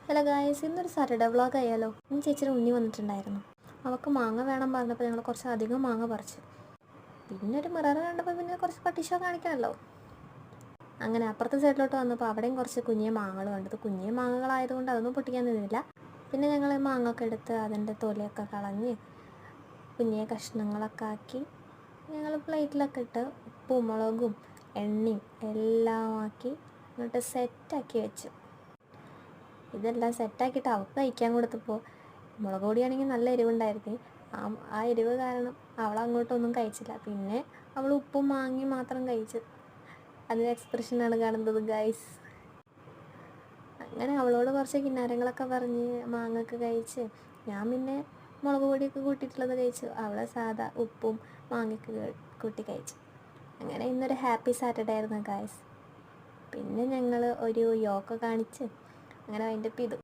Hello guys, ഇന്നൊരു Saturday vlog ആയാലോ. ഇന്ന് ചേച്ചിയുടെ ഉണ്ണി വന്നിട്ടുണ്ടായിരുന്നു. അവൾക്ക് മാങ്ങ വേണം പറഞ്ഞപ്പോൾ ഞങ്ങൾ കുറച്ച് അധികം മാങ്ങ പറിച്ചു. പിന്നെ ഒരു മിറർ കണ്ടപ്പോൾ പിന്നെ കുറച്ച് പട്ടിഷോ കാണിക്കണമല്ലോ. അങ്ങനെ അപ്പുറത്തെ സൈഡിലോട്ട് വന്നപ്പോൾ അവിടെയും കുറച്ച് കുഞ്ഞിയ മാങ്ങകൾ കണ്ടത്. കുഞ്ഞിയ മാങ്ങകളായതുകൊണ്ട് അതൊന്നും പൊട്ടിക്കാൻ നിന്നില്ല. പിന്നെ ഞങ്ങൾ മാങ്ങയൊക്കെ എടുത്ത് അതിൻ്റെ തൊലിയൊക്കെ കളഞ്ഞ് കുഞ്ഞിയ കഷ്ണങ്ങളൊക്കെ ആക്കി ഞങ്ങൾ പ്ലേറ്റിലൊക്കെ ഇട്ട് ഉപ്പും മുളകും എണ്ണയും എല്ലാം ആക്കി എന്നിട്ട് സെറ്റാക്കി വെച്ചു. ഇതെല്ലാം സെറ്റാക്കിയിട്ട് അവൾക്ക് കഴിക്കാൻ കൊടുത്തപ്പോൾ മുളക് പൊടിയാണെങ്കിൽ നല്ല എരിവുണ്ടായിരുന്നു. ആ എരിവ് കാരണം അവൾ അങ്ങോട്ടൊന്നും കഴിച്ചില്ല. പിന്നെ അവൾ ഉപ്പും മാങ്ങയും മാത്രം കഴിച്ചു. അതിൻ്റെ എക്സ്പ്രഷനാണ് കാണുന്നത് ഗൈസ്. അങ്ങനെ അവളോട് കുറച്ച് കിന്നാരങ്ങളൊക്കെ പറഞ്ഞ് മാങ്ങയൊക്കെ കഴിച്ച് ഞാൻ പിന്നെ മുളക് പൊടിയൊക്കെ കൂട്ടിയിട്ടുള്ളത് കഴിച്ചു. അവളെ സാധാ ഉപ്പും മാങ്ങയൊക്കെ കൂട്ടി കഴിച്ചു. അങ്ങനെ ഇന്നൊരു ഹാപ്പി സാറ്റർഡേ ആയിരുന്നു ഗൈസ്. പിന്നെ ഞങ്ങൾ ഒരു യോഗ കാണിച്ച് അങ്ങനെ വൈൻഡപ്പ് ചെയ്തു.